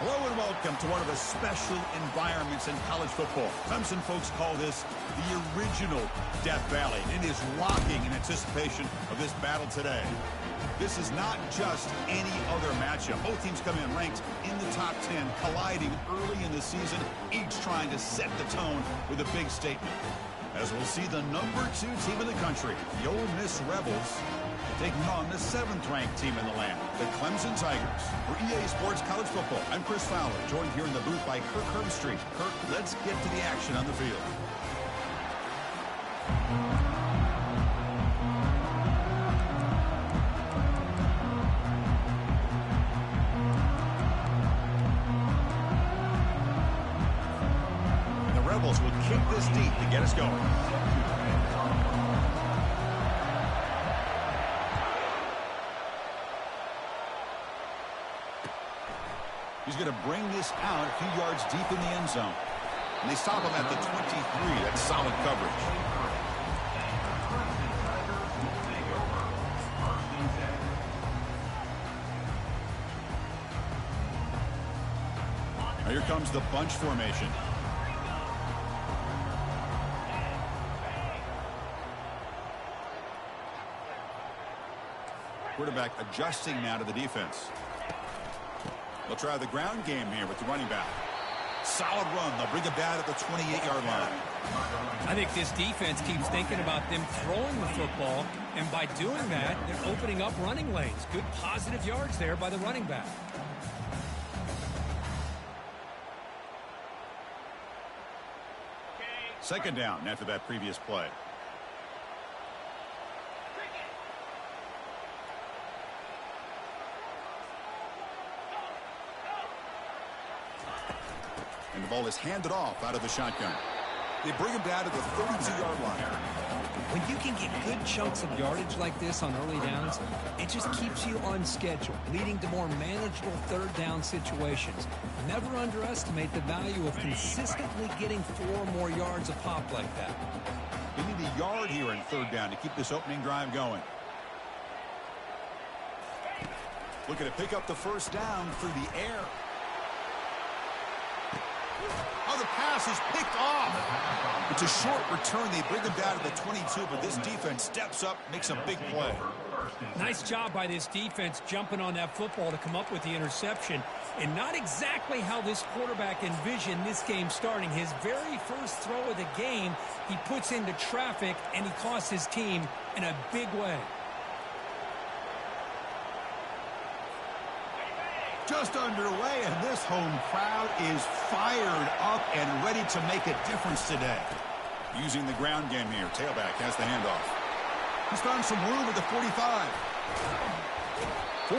Hello and welcome to one of the special environments in college football. Clemson folks call this the original Death Valley. It is rocking in anticipation of this battle today. This is not just any other matchup. Both teams come in ranked in the top 10, colliding early in the season, each trying to set the tone with a big statement. As we'll see the number 2 team in the country, the Ole Miss Rebels, taking on the 7th-ranked team in the land, the Clemson Tigers. For EA Sports College Football, I'm Chris Fowler, joined here in the booth by Kirk Herbstreit. Kirk, let's get to the action on the field. And the Rebels will kick this deep to get us going. He's going to bring this out a few yards deep in the end zone. And they stop him at the 23. That's solid coverage. Now here comes the bunch formation. Quarterback adjusting now to the defense. They'll try the ground game here with the running back. Solid run. They'll bring it down at the 28-yard line. I think this defense keeps thinking about them throwing the football, and by doing that, they're opening up running lanes. Good positive yards there by the running back. Second down after that previous play. And the ball is handed off out of the shotgun. They bring him down to the 32-yard line. When you can get good chunks of yardage like this on early downs, it just keeps you on schedule, leading to more manageable third down situations. Never underestimate the value of consistently getting 4 or more yards a pop like that. They need a yard here in third down to keep this opening drive going. Looking to pick up the first down through the air. Oh, the pass is picked off. It's a short return. They bring him down to the 22, but this defense steps up, makes a big play. Nice job by this defense jumping on that football to come up with the interception. And not exactly how this quarterback envisioned this game starting. His very first throw of the game, he puts into traffic, and he costs his team in a big way. Just underway, and this home crowd is fired up and ready to make a difference today. Using the ground game here, tailback has the handoff. He's found some room at the 45.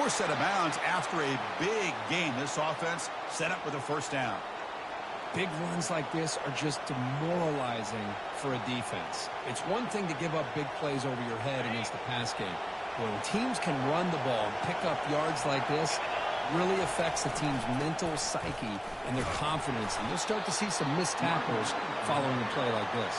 4 set of bounds after a big game. This offense set up with a first down. Big runs like this are just demoralizing for a defense. It's one thing to give up big plays over your head against the pass game. When teams can run the ball and pick up yards like this, really affects the team's mental psyche and their confidence, and you'll start to see some missed tackles following a play like this.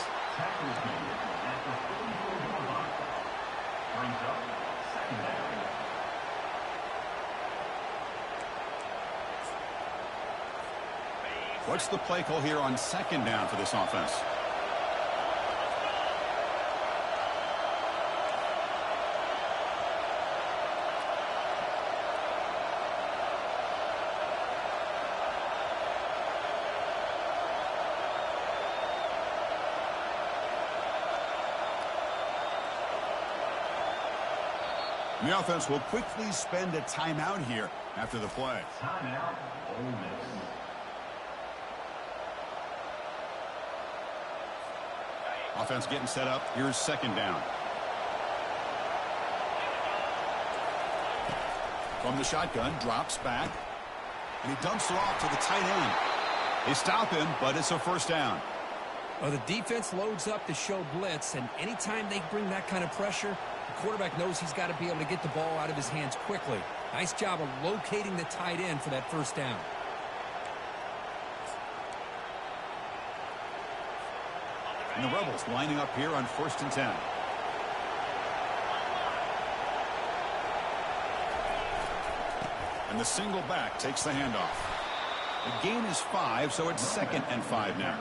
What's the play call here on second down for this offense? The offense will quickly spend a timeout here after the play. Timeout, Ole Miss. Offense getting set up. Here's second down. From the shotgun, drops back. And he dumps it off to the tight end. They stop him, but it's a first down. Well, the defense loads up to show blitz, and anytime they bring that kind of pressure, the quarterback knows he's got to be able to get the ball out of his hands quickly. Nice job of locating the tight end for that first down. And the Rebels lining up here on 1st and 10. And the single back takes the handoff. The gain is 5, so it's 2nd and 5 now.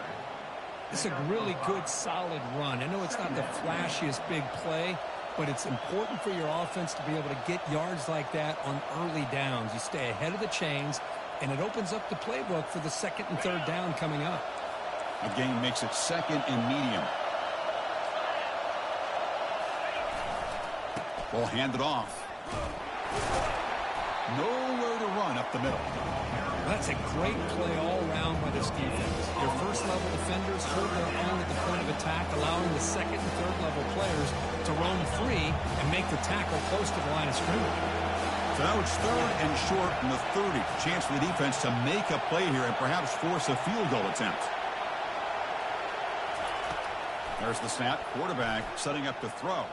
It's a really good, solid run. I know it's not the flashiest big play, but it's important for your offense to be able to get yards like that on early downs. You stay ahead of the chains, and it opens up the playbook for the 2nd and 3rd down coming up. The gain makes it 2nd and medium. Ball handed off. Nowhere to run up the middle. That's a great play all around by this defense. Your first-level defenders hold their own at the point of attack, allowing the 2nd and 3rd level players to roam free and make the tackle close to the line of scrimmage. So now it's 3rd and short from the 30. Chance for the defense to make a play here and perhaps force a field goal attempt. There's the snap. Quarterback setting up to throw.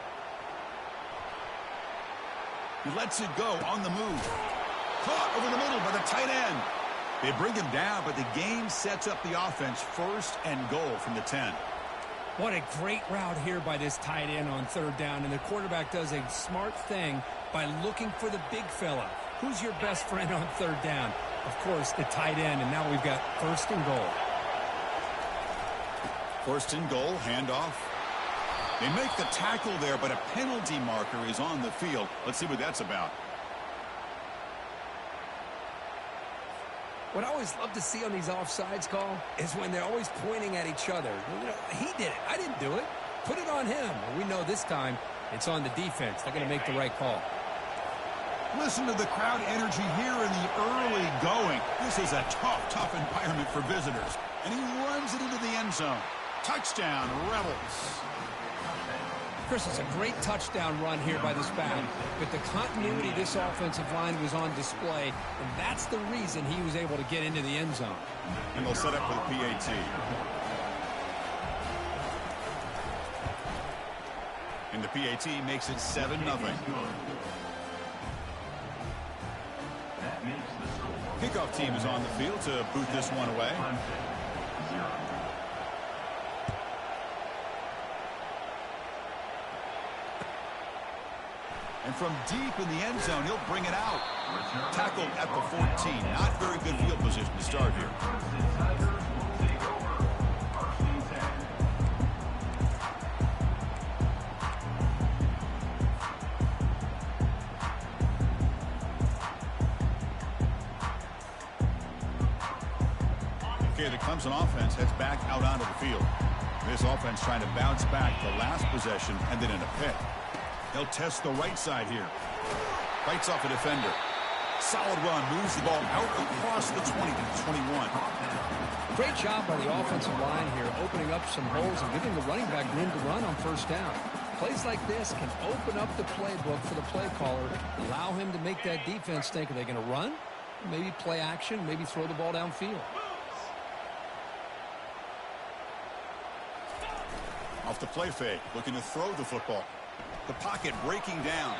He lets it go on the move. Caught over the middle by the tight end. They bring him down, but the game sets up the offense 1st and goal from the 10. What a great route here by this tight end on 3rd down, and the quarterback does a smart thing by looking for the big fella. Who's your best friend on 3rd down? Of course, the tight end, and now we've got 1st and goal. 1st and goal, handoff. They make the tackle there, but a penalty marker is on the field. Let's see what that's about. What I always love to see on these offsides call is when they're always pointing at each other. You know, he did it. I didn't do it. Put it on him. We know this time it's on the defense. They're going to make the right call. Listen to the crowd energy here in the early going. This is a tough environment for visitors. And he runs it into the end zone. Touchdown, Rebels. Chris, it's a great touchdown run here by this back, but the continuity of this offensive line was on display, and that's the reason he was able to get into the end zone. And they'll set up with the PAT. And the PAT makes it 7-0. Kickoff team is on the field to boot this one away. And from deep in the end zone, he'll bring it out. Tackled at the 14. Not very good field position to start here. Okay, the Clemson offense heads back out onto the field. This offense trying to bounce back the last possession and then in a pick. They'll test the right side here. Fights off a defender. Solid run. Moves the ball out across the 20 to the 21. Great job by the offensive line here, opening up some holes and giving the running back room to run on 1st down. Plays like this can open up the playbook for the play caller, allow him to make that defense think, are they going to run? Maybe play action, maybe throw the ball downfield. Off the play fake, looking to throw the football. The pocket breaking down.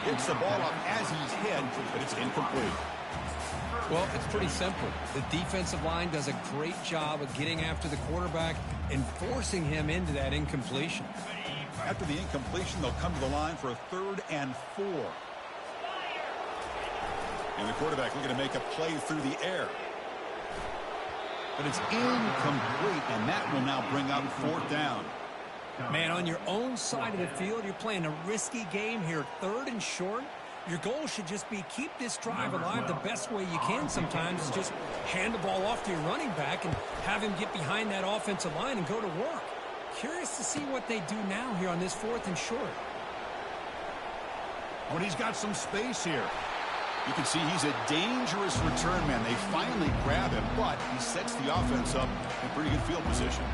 Gets the ball up as he's hit, but it's incomplete. Well, it's pretty simple. The defensive line does a great job of getting after the quarterback and forcing him into that incompletion. After the incompletion, they'll come to the line for a 3rd and 4. And the quarterback looking to make a play through the air. But it's incomplete, and that will now bring up 4th down. Man, on your own side of the field, you're playing a risky game here, 3rd and short. Your goal should just be keep this drive alive the best way you can sometimes is just hand the ball off to your running back and have him get behind that offensive line and go to work. Curious to see what they do now here on this 4th and short. When he's got some space here. You can see he's a dangerous return man. They finally grab him, but he sets the offense up in pretty good field position.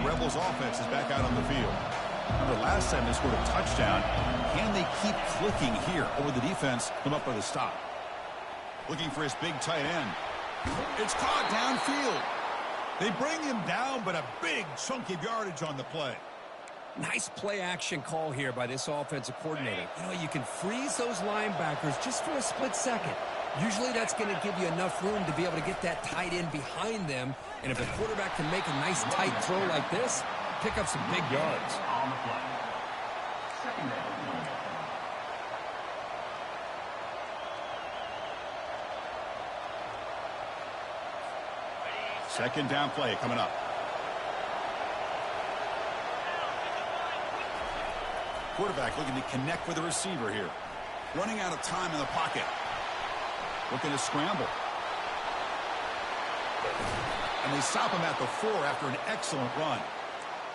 Rebels offense is back out on the field. Remember, last time they scored a touchdown. Can they keep clicking here? Or will the defense come up with a stop? Looking for his big tight end. It's caught downfield. They bring him down, but a big chunk of yardage on the play. Nice play action call here by this offensive coordinator. You know, you can freeze those linebackers just for a split second. Usually that's going to give you enough room to be able to get that tight end behind them. And if the quarterback can make a nice tight throw like this, pick up some big yards. Second down play coming up. Quarterback looking to connect with the receiver here. Running out of time in the pocket. Looking to scramble. And they stop him at the 4 after an excellent run.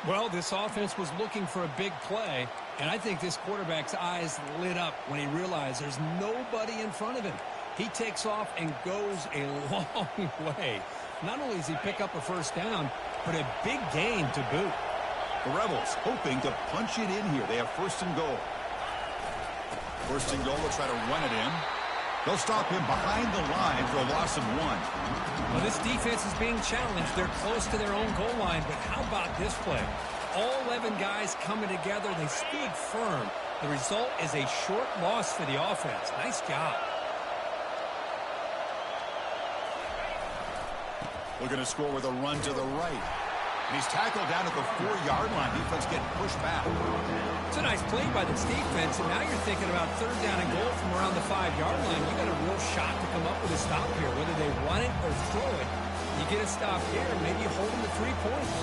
Well, this offense was looking for a big play, and I think this quarterback's eyes lit up when he realized there's nobody in front of him. He takes off and goes a long way. Not only does he pick up a first down, but a big gain to boot. The Rebels hoping to punch it in here. They have first and goal. First and goal, they'll try to run it in. They'll stop him behind the line for a loss of 1. Well, this defense is being challenged. They're close to their own goal line, but how about this play? All 11 guys coming together. They stood firm. The result is a short loss for the offense. Nice job. Looking to score with a run to the right. And he's tackled down at the 4-yard line. Defense getting pushed back. It's a nice play by this defense, and now you're thinking about third down and goal from around the 5-yard line. You got a real shot to come up with a stop here, whether they run it or throw it. You get a stop here, maybe you hold them to 3 points.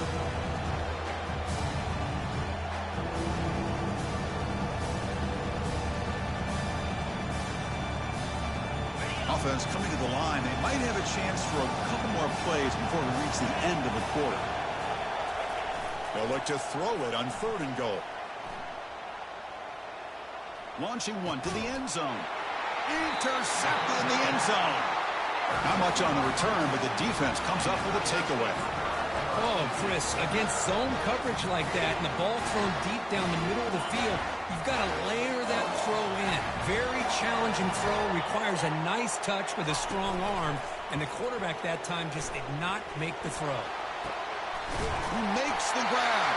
Offense coming to the line. They might have a chance for a couple more plays before we reach the end of the quarter. They'll look to throw it on third and goal. Launching one to the end zone. Intercepted in the end zone. Not much on the return, but the defense comes up with a takeaway. Oh, Chris, against zone coverage like that and the ball thrown deep down the middle of the field, you've got to layer that throw in. Very challenging throw, requires a nice touch with a strong arm, and the quarterback that time just did not make the throw. He makes the grab.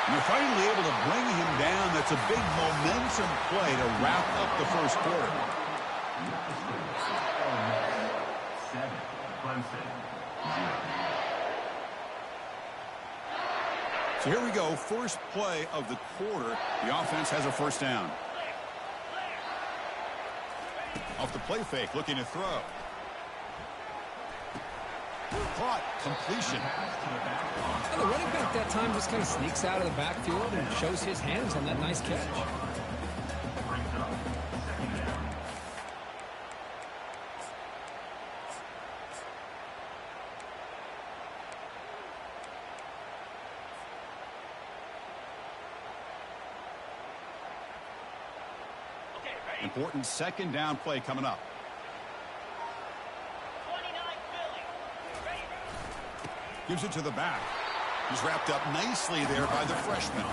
And they're finally able to bring him down. That's a big momentum play to wrap up the first quarter. 7, Clemson, 0. So here we go. First play of the quarter. The offense has a first down. Off the play fake, looking to throw. Caught. Completion. And the running back that time just kind of sneaks out of the backfield and shows his hands on that nice catch. Important second down play coming up. Gives it to the back. He's wrapped up nicely there by the freshman.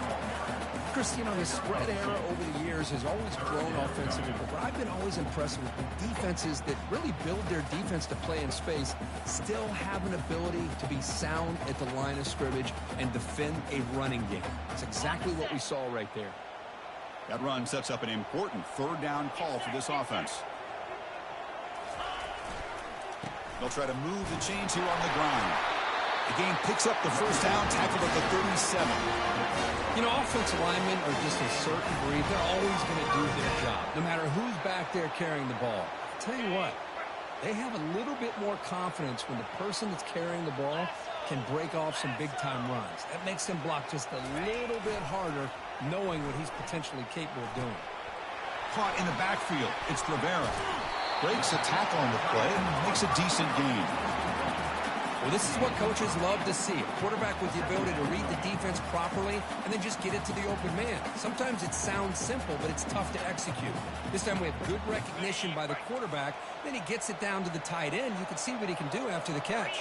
Chris, you know, the spread era over the years has always grown offensively, but I've been always impressed with the defenses that really build their defense to play in space, still have an ability to be sound at the line of scrimmage and defend a running game. That's exactly what we saw right there. That run sets up an important third down call for this offense. They'll try to move the chains here on the ground. The game picks up the first down, tackled at the 37. You know, offensive linemen are just a certain breed. They're always going to do their job, no matter who's back there carrying the ball. I'll tell you what, they have a little bit more confidence when the person that's carrying the ball can break off some big-time runs. That makes them block just a little bit harder, knowing what he's potentially capable of doing. Caught in the backfield. It's Rivera. Breaks a tackle on the play and makes a decent gain. Well, this is what coaches love to see. A quarterback with the ability to read the defense properly and then just get it to the open man. Sometimes it sounds simple, but it's tough to execute. This time we have good recognition by the quarterback. Then he gets it down to the tight end. You can see what he can do after the catch.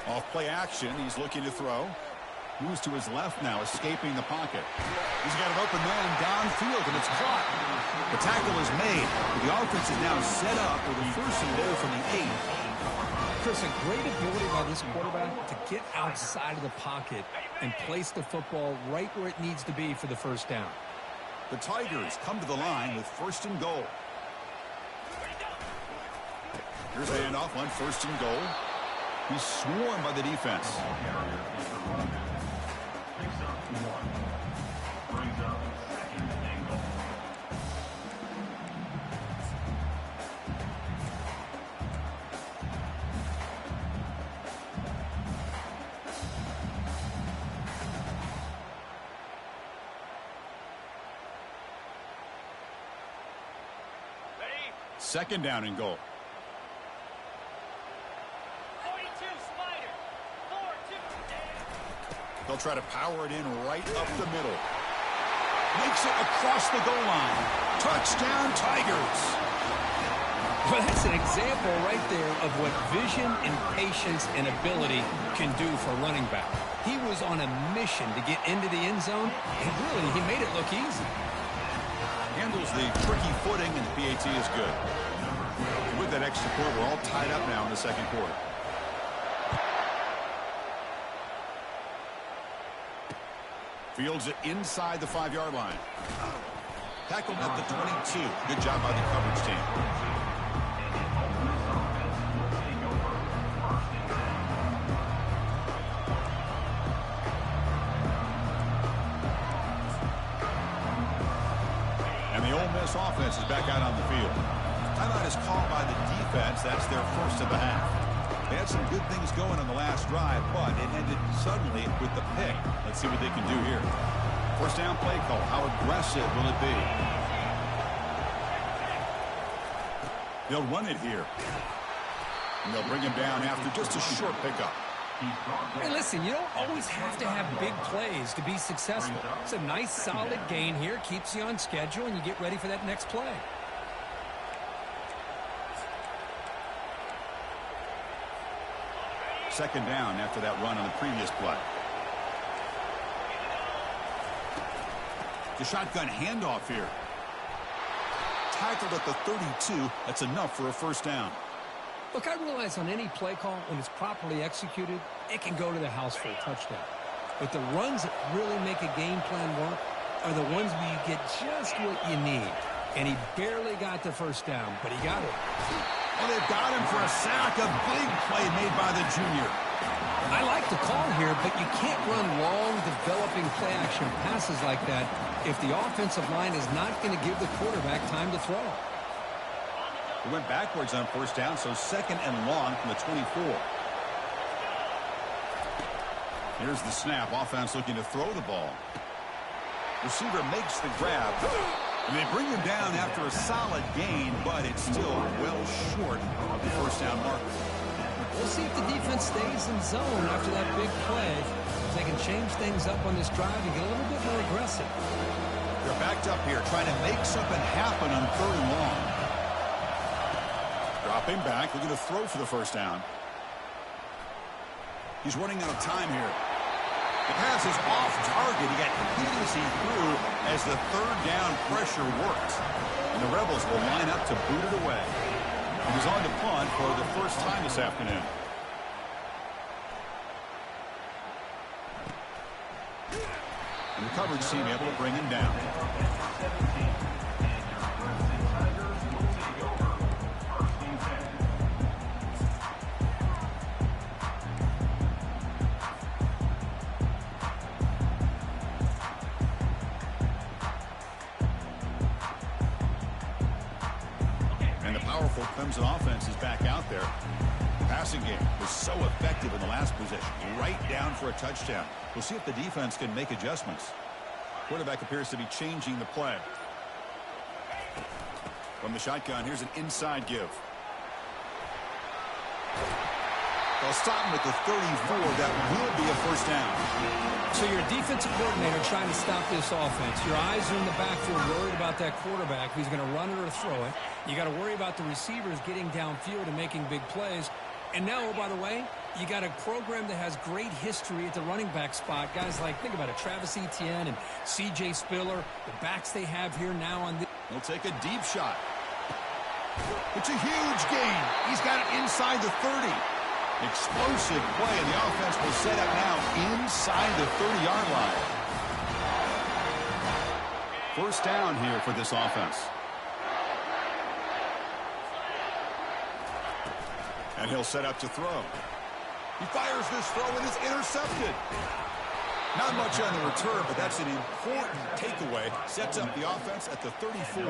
Off play action, he's looking to throw. Moves to his left now, escaping the pocket. He's got an open man downfield, and it's caught. The tackle is made. The offense is now set up with a first and goal from the 8. Chris, a great ability by this quarterback to get outside of the pocket and place the football right where it needs to be for the first down. The Tigers come to the line with first and goal. Here's the handoff on first and goal. He's swarmed by the defense. Second down and goal. 42 Spider. 4-2. They'll try to power it in right up the middle. Makes it across the goal line. Touchdown, Tigers. Well, that's an example right there of what vision and patience and ability can do for running back. He was on a mission to get into the end zone, and really, he made it look easy. Handles the tricky footing, and the PAT is good. And with that extra point, we're all tied up now in the second quarter. Fields it inside the 5-yard line. Tackled at the 22. Good job by the coverage team. And the Ole Miss offense is back out on the field. Timeout is called by the defense. That's their first of the half. They had some good things going on the last drive, but it ended suddenly with the pick. Let's see what they can do here. First down play call. How aggressive will it be? They'll run it here. And they'll bring him down after just a short pickup. Hey, listen, you don't always have to have big plays to be successful. It's a nice, solid gain here. Keeps you on schedule, and you get ready for that next play. Second down after that run on the previous play. The shotgun handoff here. Tackled at the 32. That's enough for a first down. Look, I realize on any play call, when it's properly executed, it can go to the house for a touchdown. But the runs that really make a game plan work are the ones where you get just what you need. And he barely got the first down, but he got it. And they've got him for a sack. A big play made by the junior. I like the call here, but you can't run long, developing play-action passes like that if the offensive line is not going to give the quarterback time to throw. He went backwards on first down, so second and long from the 24. Here's the snap. Offense looking to throw the ball. Receiver makes the grab. And they bring him down after a solid gain, but it's still well short of the first down marker. We'll see if the defense stays in zone after that big play. If they can change things up on this drive and get a little bit more aggressive. They're backed up here trying to make something happen on third and long. Dropping back, looking to throw for the first down. He's running out of time here. The pass is off target. He got hit as he threw as the third down pressure worked. And the Rebels will line up to boot it away. He was on the punt for the first time this afternoon. And the coverage team able to bring him down. Clemson offense is back out there. The passing game was so effective in the last possession. Right down for a touchdown. We'll see if the defense can make adjustments. Quarterback appears to be changing the play. From the shotgun, here's an inside give. They'll stop him at the 34. That will be a first down. So your defensive coordinator trying to stop this offense. Your eyes are in the backfield, worried about that quarterback. If he's going to run it or throw it. You got to worry about the receivers getting downfield and making big plays. And now, oh, by the way, you got a program that has great history at the running back spot. Guys like, think about it, Travis Etienne and C.J. Spiller. The backs they have here now on the... He'll take a deep shot. It's a huge gain. He's got it inside the 30. Explosive play, and the offense will set up now inside the 30-yard line. First down here for this offense. And he'll set up to throw. He fires this throw and is intercepted. Not much on the return, but that's an important takeaway. Sets up the offense at the 34.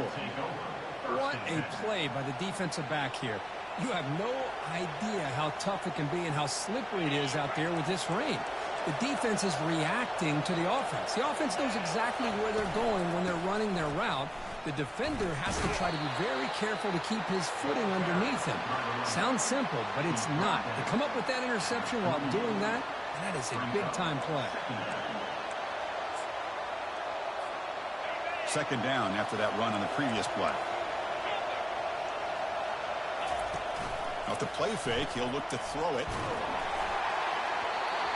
What a play by the defensive back here. You have no idea how tough it can be and how slippery it is out there with this rain. The defense is reacting to the offense. The offense knows exactly where they're going when they're running their route, The defender has to try to be very careful to keep his footing underneath him. Sounds simple, but it's not. To come up with that interception while doing that, that is a big-time play. Second down after that run on the previous play. Off the play fake, he'll look to throw it.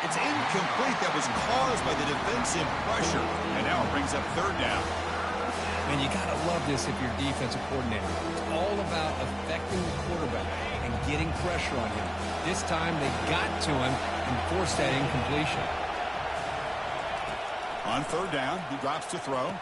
It's incomplete. That was caused by the defensive pressure. And now it brings up third down. And you got to love this if you're a defensive coordinator. It's all about affecting the quarterback and getting pressure on him. This time they got to him and forced that incompletion. On third down, he drops to throw.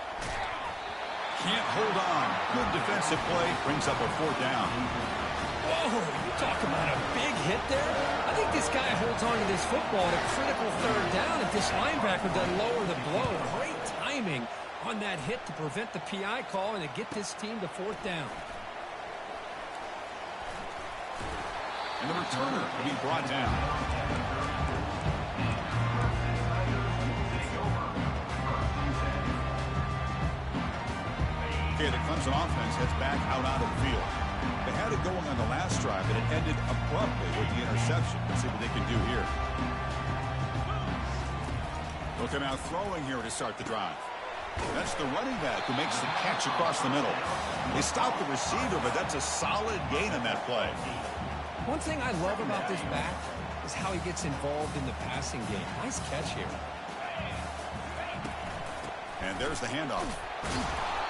Can't hold on. Good defensive play. Brings up a fourth down. Whoa, you talk about a big hit there. I think this guy holds on to this football at a critical third down if this linebacker doesn't lower the blow. Great timing on that hit to prevent the PI call and to get this team to fourth down. And the returner will be brought down. Okay, the Clemson offense heads back out onto the field. They had it going on the last drive, but it ended abruptly with the interception. Let's see what they can do here. They'll come out throwing here to start the drive. That's the running back who makes the catch across the middle. They stop the receiver, but that's a solid gain on that play. One thing I love about this back is how he gets involved in the passing game. Nice catch here. And there's the handoff.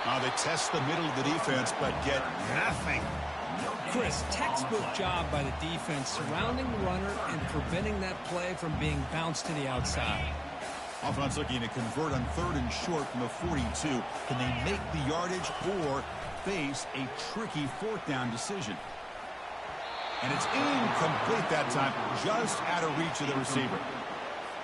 Now they test the middle of the defense, but get nothing. Chris, textbook job by the defense surrounding the runner and preventing that play from being bounced to the outside. Offense looking to convert on third and short from the 42. Can they make the yardage or face a tricky fourth down decision? And it's incomplete that time, just out of reach of the receiver.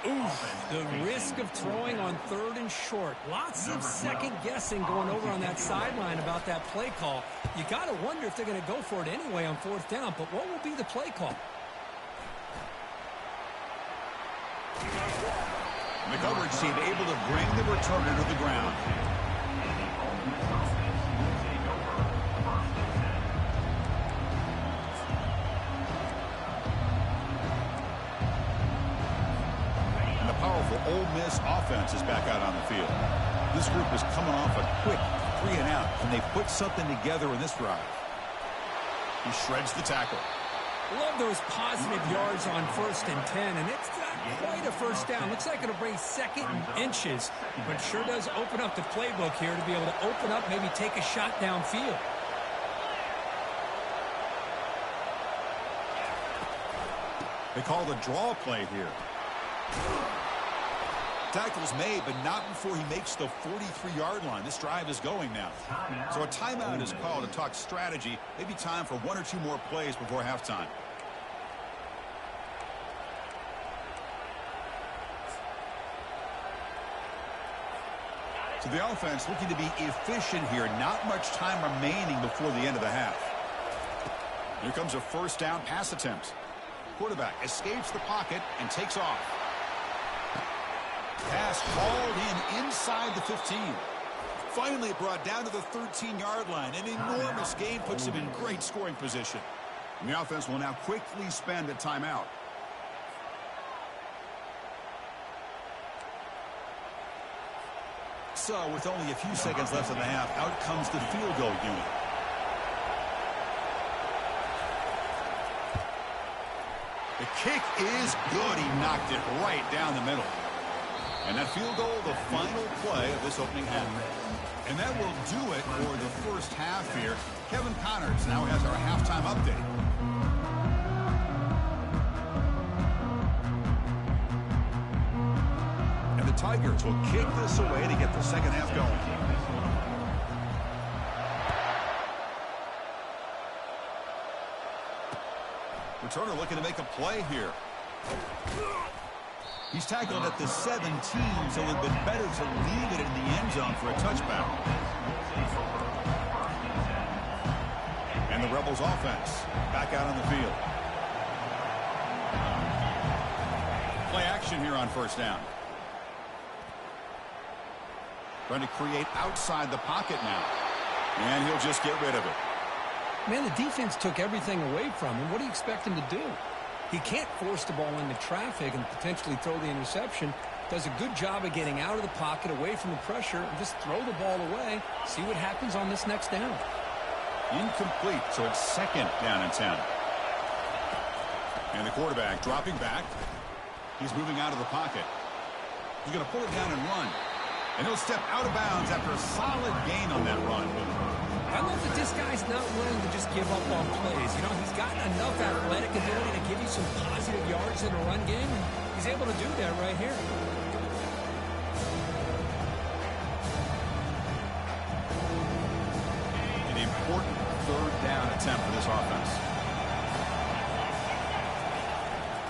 Oof, the risk of throwing on third and short. Lots of second guessing going over on that sideline about that play call. You got to wonder if they're going to go for it anyway on fourth down, but what will be the play call? The coverage team able to bring the returner to the ground. And the powerful Ole Miss offense is back out on the field. This group is coming off a quick 3 and out. Can they put something together in this drive? He shreds the tackle. Love those positive yards on 1st and 10, and it's not quite a first down. Looks like it'll bring second and inches, but sure does open up the playbook here to be able to open up, maybe take a shot downfield. They call the draw play here. Tackle's made, but not before he makes the 43-yard line. This drive is going now. So a timeout is called to talk strategy. Maybe time for 1 or 2 more plays before halftime. So the offense looking to be efficient here. Not much time remaining before the end of the half. Here comes a first down pass attempt. Quarterback escapes the pocket and takes off. Pass hauled in inside the 15. Finally brought down to the 13-yard line. An enormous gain puts him in great scoring position. And the offense will now quickly spend a timeout. So with only a few seconds left in the half, out comes the field goal unit. The kick is good. He knocked it right down the middle. And that field goal, the final play of this opening half. And that will do it for the first half here. Kevin Connors now has our halftime update. And the Tigers will kick this away to get the second half going. Returner looking to make a play here. He's tackled at the 17, so it would have been better to leave it in the end zone for a touchback. And the Rebels offense back out on the field. Play action here on first down. Trying to create outside the pocket now. And he'll just get rid of it. Man, the defense took everything away from him. What do you expect him to do? He can't force the ball into traffic and potentially throw the interception. Does a good job of getting out of the pocket, away from the pressure, and just throw the ball away. See what happens on this next down. Incomplete, so it's second down and 10. And the quarterback dropping back. He's moving out of the pocket. He's going to pull it down and run. And he'll step out of bounds after a solid gain on that run. I love that this guy's not willing to just give up on plays. You know, he's got enough athletic ability to give you some positive yards in a run game. He's able to do that right here. An important third down attempt for this offense.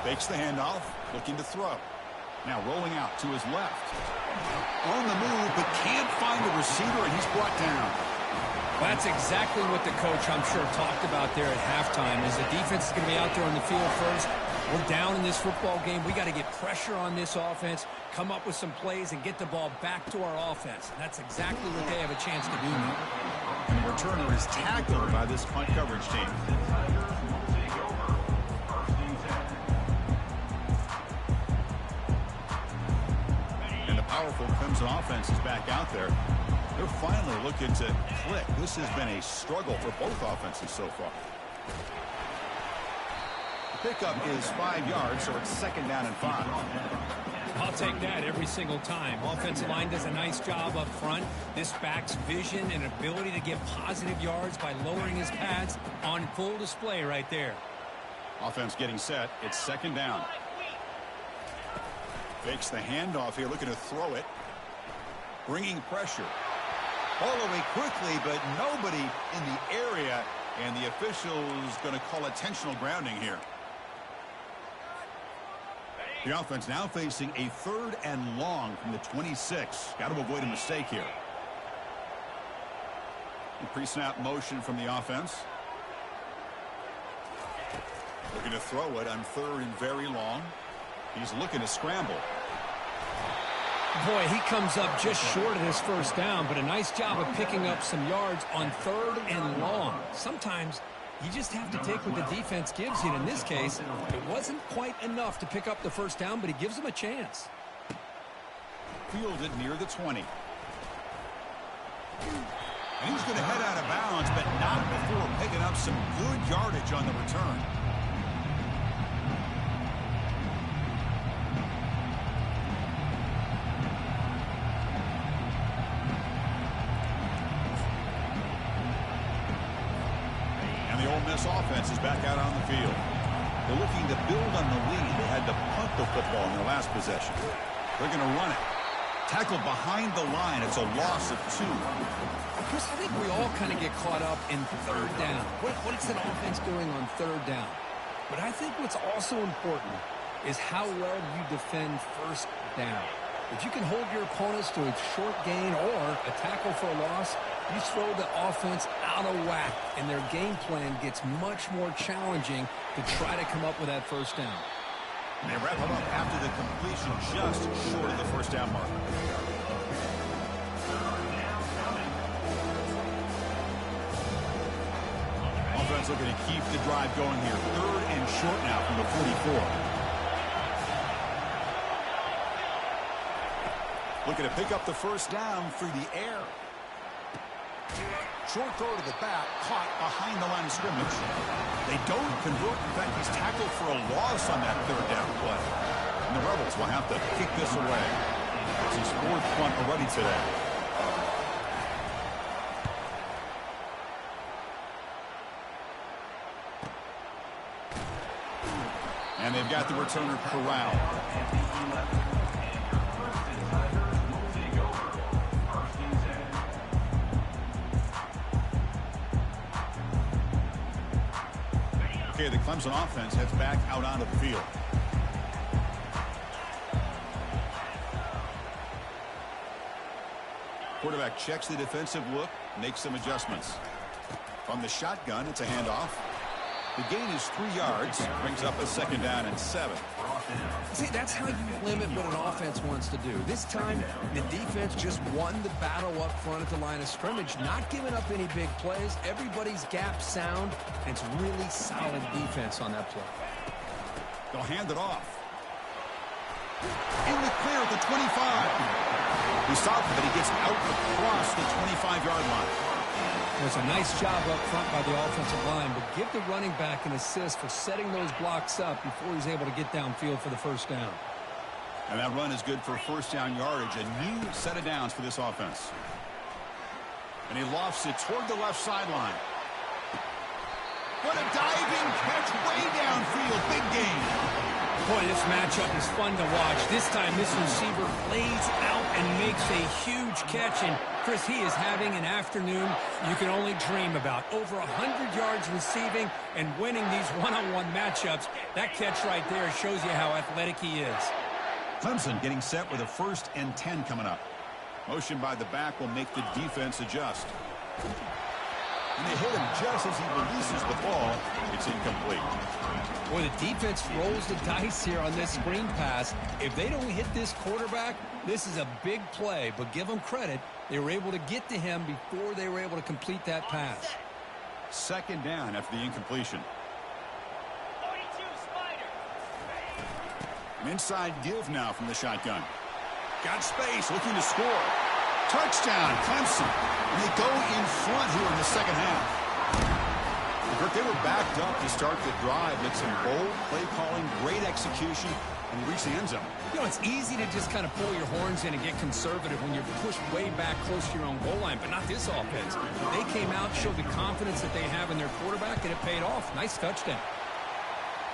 Fakes the handoff, looking to throw. Now rolling out to his left. On the move, but can't find the receiver, and he's brought down. That's exactly what the coach, I'm sure, talked about there at halftime, is the defense is going to be out there on the field first. We're down in this football game. We got to get pressure on this offense, come up with some plays, and get the ball back to our offense. And that's exactly what they have a chance to do now. And the returner is tackled by this punt coverage team. And the powerful Clemson offense is back out there. They're finally looking to click. This has been a struggle for both offenses so far. The pickup is 5 yards, so it's second down and 5. I'll take that every single time. Offensive line does a nice job up front. This back's vision and ability to get positive yards by lowering his pads on full display right there. Offense getting set. It's second down. Fakes the handoff here, looking to throw it. Bringing pressure. All the way quickly, but nobody in the area, and the official's going to call intentional grounding here. The offense now facing a third and long from the 26. Got to avoid a mistake here. Pre-snap motion from the offense. Looking to throw it on third and very long. He's looking to scramble. Boy, he comes up just short of his first down, but a nice job of picking up some yards on third and long. Sometimes you just have to take what the defense gives you. And in this case, it wasn't quite enough to pick up the first down, but he gives them a chance. Fielded near the 20. And he's going to head out of bounds, but not before picking up some good yardage on the return. This offense is back out on the field. They're looking to build on the lead. They had to punt the football in their last possession. They're going to run it. Tackled behind the line. It's a loss of 2. Chris, I think we all kind of get caught up in third down. What is that offense doing on third down? But I think what's also important is how well you defend first down. If you can hold your opponents to a short gain or a tackle for a loss, you throw the offense out of whack, and their game plan gets much more challenging to try to come up with that first down. And they wrap it up after the completion just short of the first down mark. Offense looking to keep the drive going here. Third and short now from the 44. Looking to pick up the first down through the air. Short throw to the back, caught behind the line of scrimmage. They don't convert. In fact, he's tackled for a loss on that third down play. And the Rebels will have to kick this away. It's his 4th punt already today. And they've got the returner corralled. Okay, the Clemson offense heads back out onto the field. Quarterback checks the defensive look, makes some adjustments. From the shotgun, it's a handoff. The gain is 3 yards, brings up a 2nd down and 7. See, that's how you limit what an offense wants to do. This time, the defense just won the battle up front at the line of scrimmage, not giving up any big plays. Everybody's gap sound, and it's really solid defense on that play. They'll hand it off. In the clear at the 25. He stopped, but he gets out across the 25-yard line. It was a nice job up front by the offensive line, but give the running back an assist for setting those blocks up before he's able to get downfield for the first down. And that run is good for first down yardage, a new set of downs for this offense. And he lofts it toward the left sideline. What a diving catch way downfield. Big gain. Boy, this matchup is fun to watch. This time, this receiver lays out and makes a huge catch. And, Chris, he is having an afternoon you can only dream about. Over 100 yards receiving and winning these one-on-one matchups. That catch right there shows you how athletic he is. Clemson getting set with a 1st and 10 coming up. Motion by the back will make the defense adjust. And they hit him just as he releases the ball. It's incomplete. Boy, the defense rolls the dice here on this screen pass. If they don't hit this quarterback, this is a big play. But give them credit. They were able to get to him before they were able to complete that pass. 2nd down after the incompletion. 42, Spider. An inside give now from the shotgun. Got space, looking to score. Touchdown, Clemson. And they go in front here in the 2nd half. They were backed up to start the drive. It's some bold play calling, great execution, and reach the end zone. You know, it's easy to just kind of pull your horns in and get conservative when you're pushed way back close to your own goal line, but not this offense. They came out, showed the confidence that they have in their quarterback, and it paid off. Nice touchdown.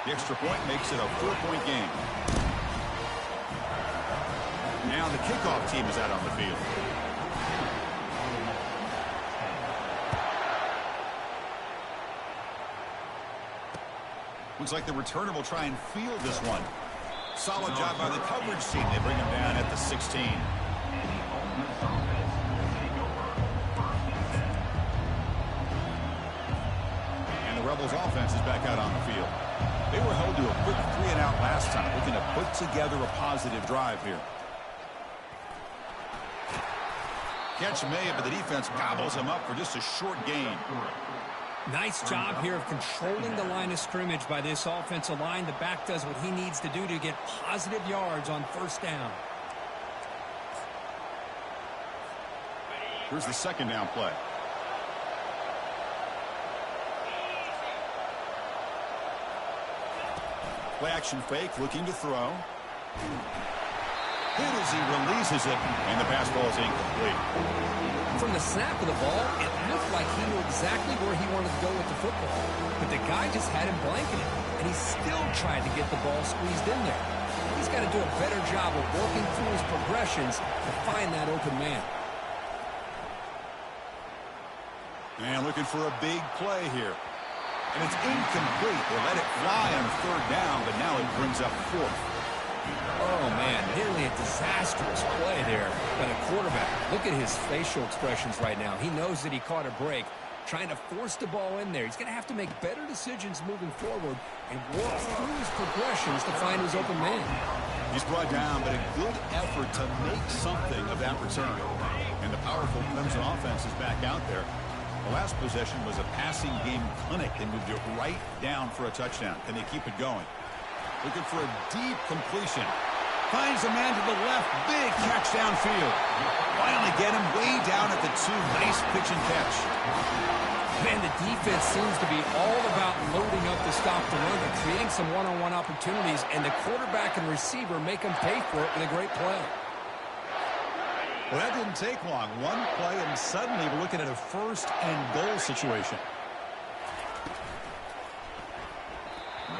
The extra point makes it a 4-point game. Now the kickoff team is out on the field. Looks like the returner will try and field this one. Solid job by the coverage team. They bring him down at the 16. And the Rebels offense is back out on the field. They were held to a quick 3-and-out last time, looking to put together a positive drive here. Catch made, but the defense gobbles him up for just a short gain. Nice job here of controlling the line of scrimmage by this offensive line. The back does what he needs to do to get positive yards on first down. Here's the 2nd down play. Play action fake, looking to throw. Hit as he releases it, and the pass ball is incomplete. From the snap of the ball, it looked like he knew exactly where he wanted to go with the football. But the guy just had him blanketed, and he still tried to get the ball squeezed in there. He's got to do a better job of working through his progressions to find that open man. And looking for a big play here. And it's incomplete. They let it fly on 3rd down, but now it brings up 4th. Oh, man, nearly a disastrous play there by the quarterback. Look at his facial expressions right now. He knows that he caught a break, trying to force the ball in there. He's going to have to make better decisions moving forward and work through his progressions to find his open man. He's brought down, but a good effort to make something of that return. And the powerful Clemson offense is back out there. The last possession was a passing game clinic. They moved it right down for a touchdown. Can they keep it going? Looking for a deep completion. Finds a man to the left. Big catch downfield. Finally get him way down at the 2. Nice pitch and catch. Man, the defense seems to be all about loading up to stop the run. They're creating some one-on-one opportunities, and the quarterback and receiver make them pay for it with a great play. Well, that didn't take long. One play, and suddenly we're looking at a 1st and goal situation.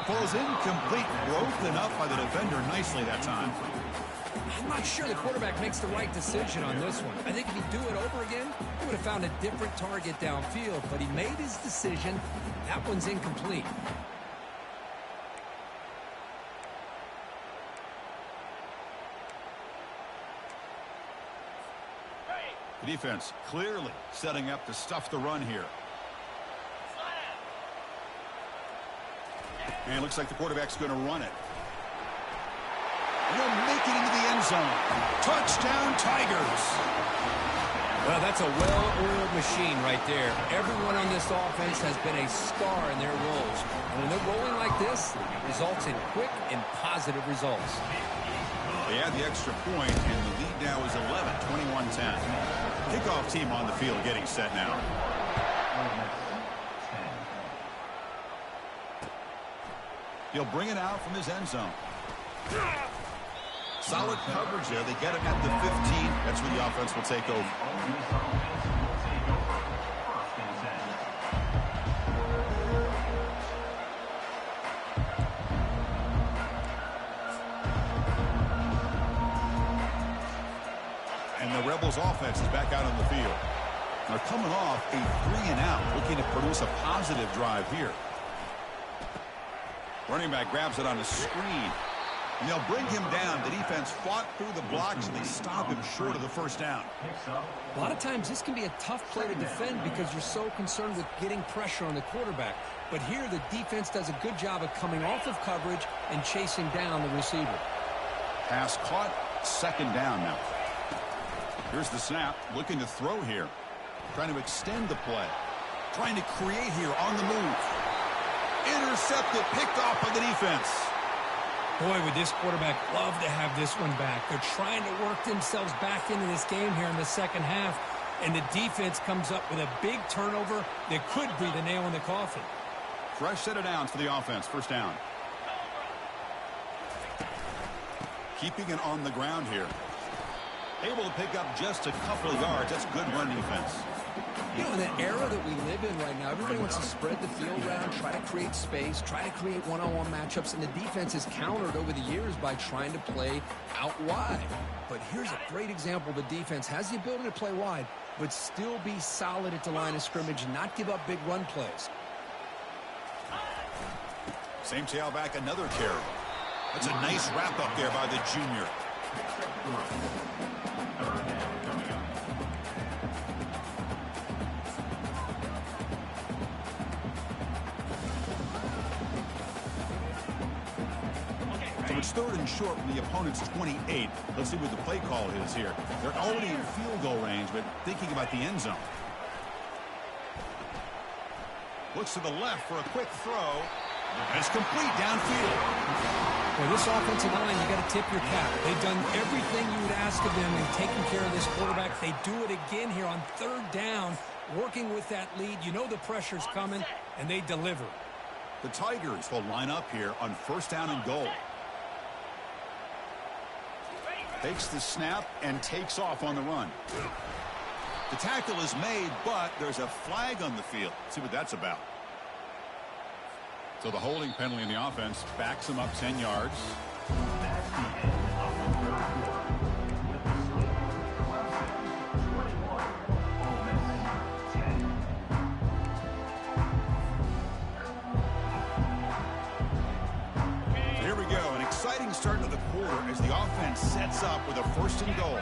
Ball's incomplete, broken up by the defender nicely that time. I'm not sure the quarterback makes the right decision on this one. I think if he'd do it over again, he would have found a different target downfield, but he made his decision. That one's incomplete. The defense clearly setting up to stuff the run here. And it looks like the quarterback's going to run it. He'll make it into the end zone. Touchdown, Tigers. Well, that's a well-oiled machine right there. Everyone on this offense has been a star in their roles. And when they're rolling like this, it results in quick and positive results. They add the extra point, and the lead now is 11, 21-10. Kickoff team on the field getting set now. He'll bring it out from his end zone. Solid coverage there. They get him at the 15. That's where the offense will take over. And the Rebels offense is back out on the field. They're coming off a 3-and-out, looking to produce a positive drive here. Running back grabs it on the screen. And they'll bring him down. The defense fought through the blocks, and they stop him short of the first down. A lot of times this can be a tough play to defend because you're so concerned with getting pressure on the quarterback. But here the defense does a good job of coming off of coverage and chasing down the receiver. Pass caught, second down now. Here's the snap, looking to throw here. Trying to extend the play. Trying to create here on the move. Intercepted, picked off by the defense. Boy, would this quarterback love to have this one back. They're trying to work themselves back into this game here in the second half, and the defense comes up with a big turnover that could be the nail in the coffin. Fresh set of downs for the offense, first down. Keeping it on the ground here. Able to pick up just a couple of yards. That's good run defense. You know, in the era that we live in right now, everybody wants to spread the field around, try to create space, try to create one-on-one matchups, and the defense has countered over the years by trying to play out wide. But here's a great example. The defense has the ability to play wide, but still be solid at the line of scrimmage and not give up big run plays. Same tailback, another carry. That's a nice wrap-up there by the junior. So it's third and short from the opponent's 28. Let's see what the play call is here. They're already in field goal range, but thinking about the end zone. Looks to the left for a quick throw. And it's complete downfield. Well, this offensive line, you got to tip your cap. They've done everything you would ask of them in taking care of this quarterback. They do it again here on third down, working with that lead. You know the pressure's coming, and they deliver. The Tigers will line up here on first down and goal. Takes the snap and takes off on the run. The tackle is made, but there's a flag on the field. Let's see what that's about. So the holding penalty in the offense backs him up 10 yards. Here we go. An exciting start to the quarter as the offense sets up with a first and goal.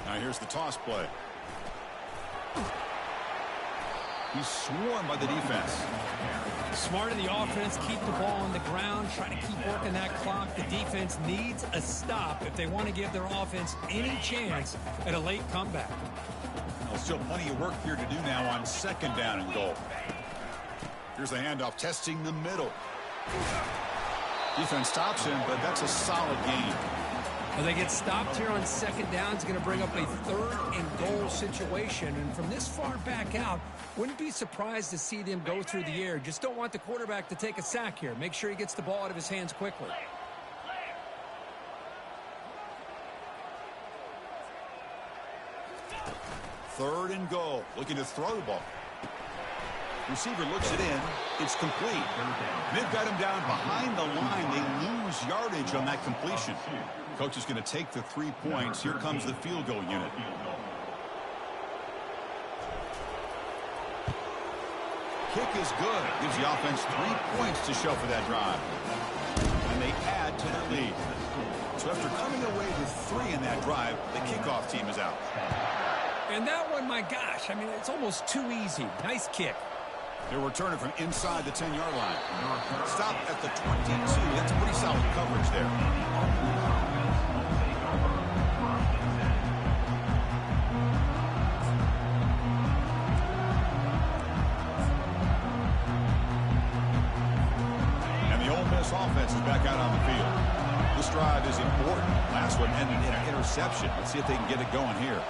Now here's the toss play. He's swarmed by the defense. Smart in the offense, keep the ball on the ground, try to keep working that clock. The defense needs a stop if they want to give their offense any chance at a late comeback. Well, still plenty of work here to do now on second down and goal. Here's the handoff, testing the middle. Defense stops him, but that's a solid gain. Well, they get stopped here on second down. It's going to bring up a third and goal situation. And from this far back out, wouldn't be surprised to see them go through the air. Just don't want the quarterback to take a sack here. Make sure he gets the ball out of his hands quickly. Third and goal. Looking to throw the ball. Receiver looks it in. It's complete. They've got him down behind the line. They lose yardage on that completion. Coach is going to take the 3 points. Here comes the field goal unit. Kick is good. Gives the offense 3 points to show for that drive. And they add to their lead. So after coming away with 3 in that drive, the kickoff team is out. And that one, my gosh, I mean, it's almost too easy. Nice kick. They're returning from inside the 10-yard line. Stop at the 22. That's pretty solid coverage there. And the Ole Miss offense is back out on the field. This drive is important. Last one ended in an interception. Let's see if they can get it going here.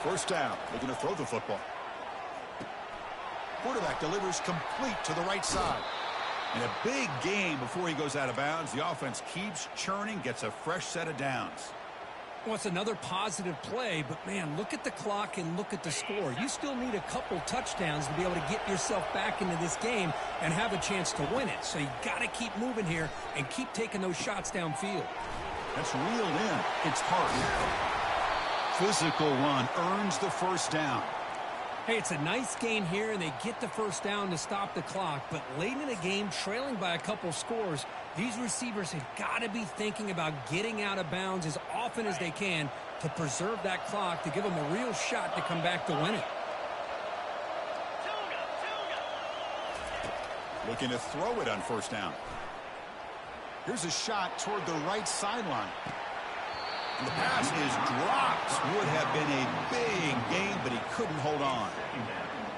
First down, looking to throw the football. Quarterback delivers complete to the right side. And a big gain before he goes out of bounds. The offense keeps churning, gets a fresh set of downs. Well, it's another positive play, but, man, look at the clock and look at the score. You still need a couple touchdowns to be able to get yourself back into this game and have a chance to win it. So you got to keep moving here and keep taking those shots downfield. That's reeled in. It's hard. Physical run earns the first down. Hey, it's a nice gain here, and they get the first down to stop the clock. But late in the game, trailing by a couple scores, these receivers have got to be thinking about getting out of bounds as often as they can to preserve that clock, to give them a real shot to come back to win it. Looking to throw it on first down. Here's a shot toward the right sideline. And the pass is dropped. Would have been a big gain, but he couldn't hold on.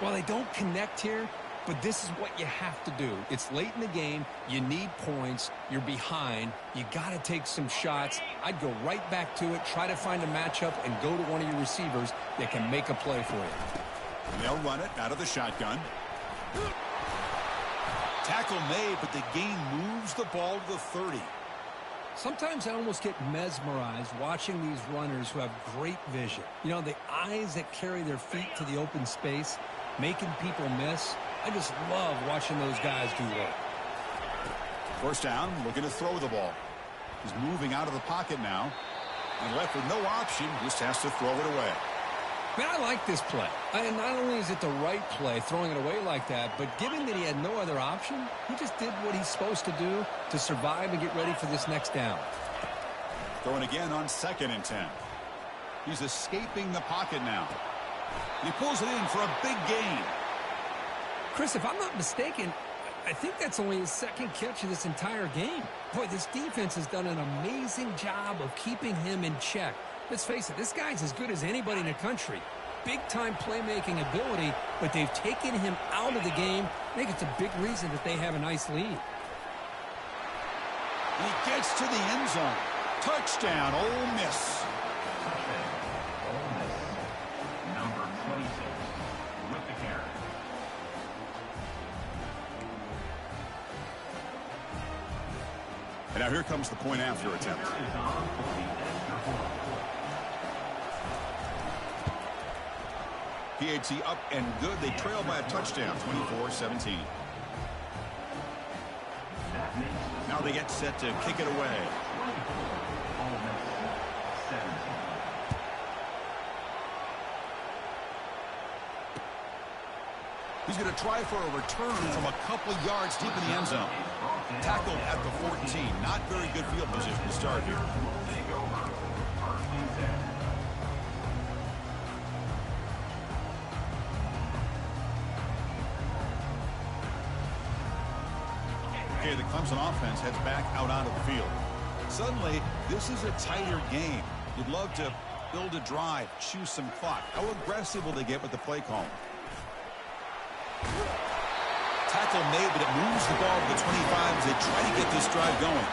Well, they don't connect here, but this is what you have to do. It's late in the game. You need points. You're behind. You got to take some shots. I'd go right back to it, try to find a matchup, and go to one of your receivers that can make a play for you. And they'll run it out of the shotgun. Tackle made, but the gain moves the ball to the 30. Sometimes I almost get mesmerized watching these runners who have great vision. You know, the eyes that carry their feet to the open space, making people miss. I just love watching those guys do work. First down, looking to throw the ball. He's moving out of the pocket now. And left with no option, just has to throw it away. Man, I like this play. And not only is it the right play, throwing it away like that, but given that he had no other option, he just did what he's supposed to do to survive and get ready for this next down. Throwing again on 2nd and 10. He's escaping the pocket now. And he pulls it in for a big gain. Chris, if I'm not mistaken, I think that's only his second catch of this entire game. Boy, this defense has done an amazing job of keeping him in check. Let's face it, this guy's as good as anybody in the country. Big-time playmaking ability, but they've taken him out of the game. I think it's a big reason that they have a nice lead. He gets to the end zone. Touchdown, Ole Miss. Number 26 with the carry. And now here comes the point after attempt. PAT up and good. They trail by a touchdown, 24-17. Now they get set to kick it away. He's going to try for a return from a couple yards deep in the end zone. Tackled at the 14. Not very good field position to start here. Okay, the Clemson offense heads back out onto the field. Suddenly, this is a tighter game. You'd love to build a drive, choose some clock. How aggressive will they get with the play call? Tackle made, but it moves the ball to the 25 as they try to get this drive going.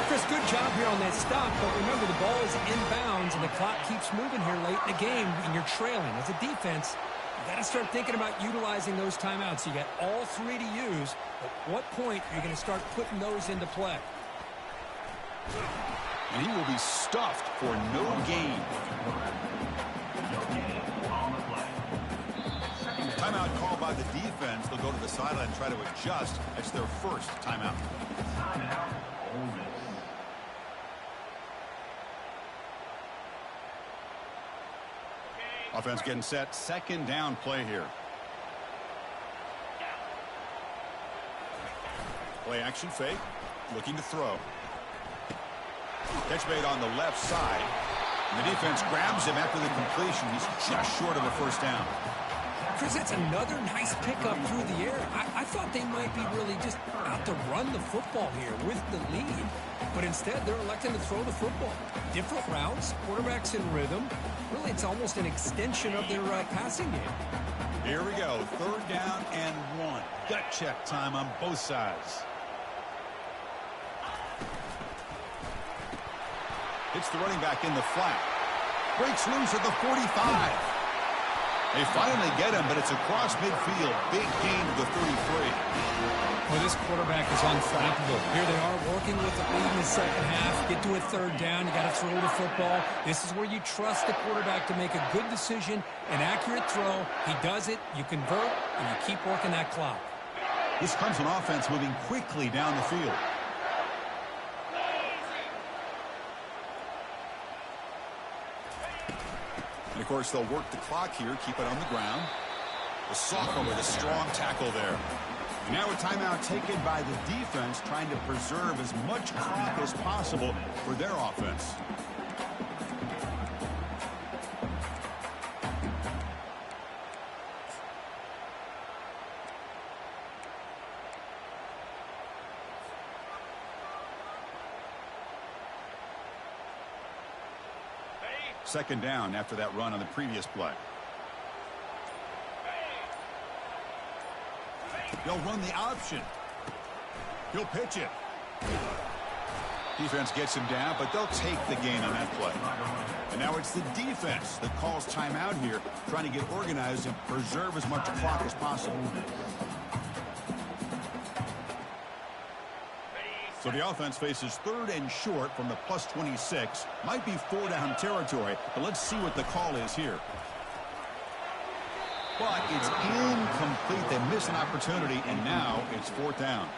Chris, good job here on that stop, but remember the ball is inbounds and the clock keeps moving here late in the game and you're trailing. As a defense, you got to start thinking about utilizing those timeouts. You got all three to use. At what point are you going to start putting those into play? And he will be stuffed for no gain. Timeout called by the defense. They'll go to the sideline and try to adjust. That's their first timeout. Offense getting set. 2nd down play here. Play action fake. Looking to throw. Catch made on the left side. And the defense grabs him after the completion. He's just short of a first down. Chris, that's another nice pickup through the air. I thought they might be really just out to run the football here with the lead. But instead, they're electing to throw the football. Different routes, quarterbacks in rhythm. Really, it's almost an extension of their passing game. Here we go. 3rd down and 1. Gut check time on both sides. It's the running back in the flat. Breaks loose at the 45. They finally get him, but it's across midfield. Big gain to the 33. Well, this quarterback is unflappable. Here they are working with the lead in the second half. Get to a 3rd down. You got to throw the football. This is where you trust the quarterback to make a good decision, an accurate throw. He does it, you convert, and you keep working that clock. This comes an offense moving quickly down the field. And, of course, they'll work the clock here, keep it on the ground. The sophomore with a strong tackle there. And now a timeout taken by the defense, trying to preserve as much clock as possible for their offense. Second down after that run on the previous play. They'll run the option. He'll pitch it. Defense gets him down, but they'll take the gain on that play. And now it's the defense that calls timeout here, trying to get organized and preserve as much clock as possible. So the offense faces 3rd and short from the +26. Might be 4-down territory, but let's see what the call is here. But it's incomplete. They miss an opportunity, and now it's 4th down.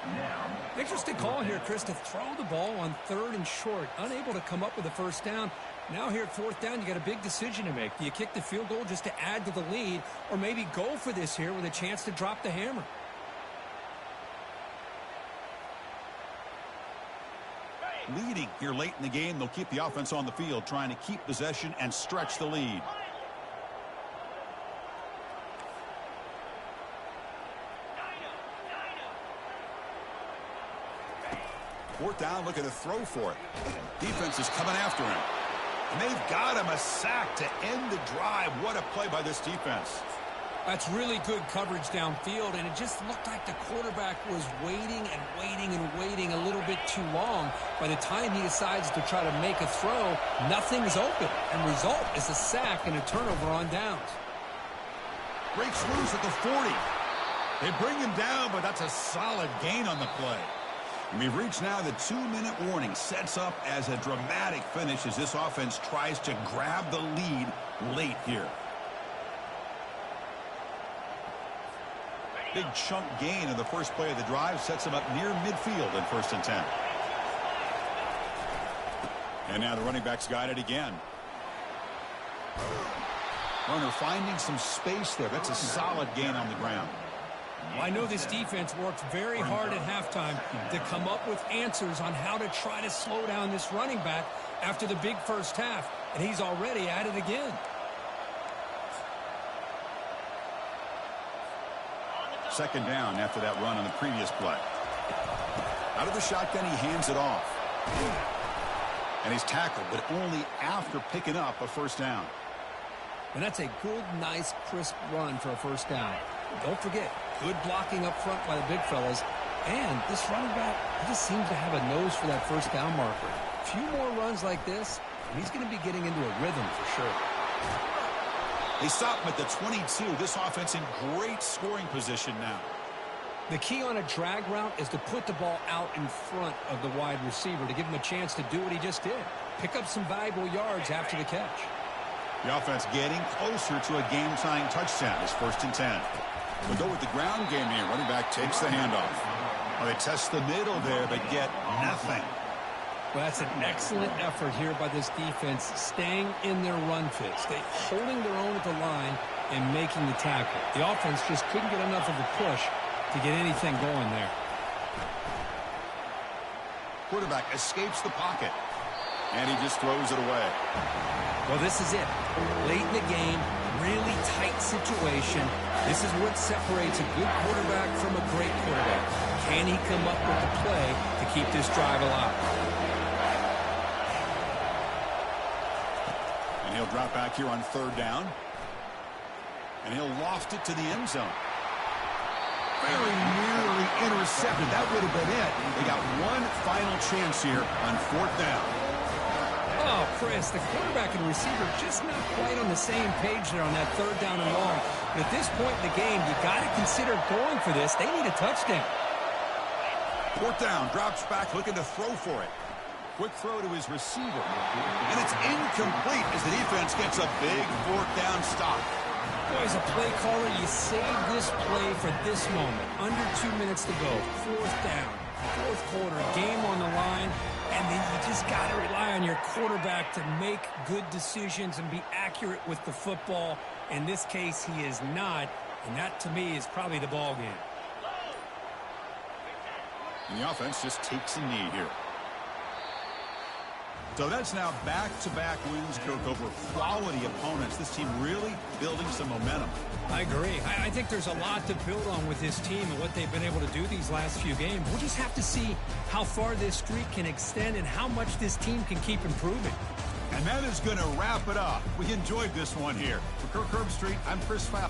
Interesting call here, Chris, to throw the ball on 3rd and short. Unable to come up with a first down. Now here at 4th down, you got a big decision to make. Do you kick the field goal just to add to the lead, or maybe go for this here with a chance to drop the hammer? Leading here late in the game, they'll keep the offense on the field, trying to keep possession and stretch the lead. Fourth down, looking to throw for it. Defense is coming after him. And they've got him a sack to end the drive. What a play by this defense. That's really good coverage downfield, and it just looked like the quarterback was waiting and waiting and waiting a little bit too long. By the time he decides to try to make a throw, nothing's open, and result is a sack and a turnover on downs. Breaks loose at the 40. They bring him down, but that's a solid gain on the play. And we've reached now the 2-minute warning. Sets up as a dramatic finish as this offense tries to grab the lead late here. Big chunk gain in the first play of the drive sets him up near midfield in 1st and 10. And now the running back's got it again. Runner finding some space there. That's a solid gain on the ground. Well, I know this defense worked very hard at halftime to come up with answers on how to try to slow down this running back after the big first half, and he's already at it again. Second down after that run on the previous play. Out of the shotgun, he hands it off. And he's tackled, but only after picking up a first down. And that's a good, nice, crisp run for a first down. Don't forget, good blocking up front by the big fellas. And this running back, he just seems to have a nose for that first down marker. A few more runs like this, and he's going to be getting into a rhythm for sure. They stop him at the 22. This offense in great scoring position now. The key on a drag route is to put the ball out in front of the wide receiver to give him a chance to do what he just did. Pick up some valuable yards after the catch. The offense getting closer to a game-tying touchdown. It's 1st and 10. We'll go with the ground game here. Running back takes the handoff. Well, they test the middle there, but get nothing. Well, that's an excellent effort here by this defense, staying in their run fits. They holding their own at the line and making the tackle. The offense just couldn't get enough of a push to get anything going there. Quarterback escapes the pocket. And he just throws it away. Well, this is it. Late in the game, really tight situation. This is what separates a good quarterback from a great quarterback. Can he come up with the play to keep this drive alive? And he'll drop back here on 3rd down. And he'll loft it to the end zone. Very nearly intercepted. That would have been it. They got one final chance here on 4th down. Oh, Chris, the quarterback and receiver just not quite on the same page there on that 3rd down and long. But at this point in the game, you got to consider going for this. They need a touchdown. 4th down, drops back, looking to throw for it. Quick throw to his receiver. And it's incomplete as the defense gets a big 4th down stop. Boy, as a play caller, you save this play for this moment. Under 2 minutes to go. 4th down. 4th quarter, game on the line. And then you just got to rely on your quarterback to make good decisions and be accurate with the football. In this case, he is not. And that, to me, is probably the ball game. And the offense just takes a knee here. So that's now back-to-back wins, Kirk, over quality opponents. This team really building some momentum. I agree. I think there's a lot to build on with this team and what they've been able to do these last few games. We'll just have to see how far this streak can extend and how much this team can keep improving. And that is going to wrap it up. We enjoyed this one here. For Kirk Herbstreit, I'm Chris Fowler.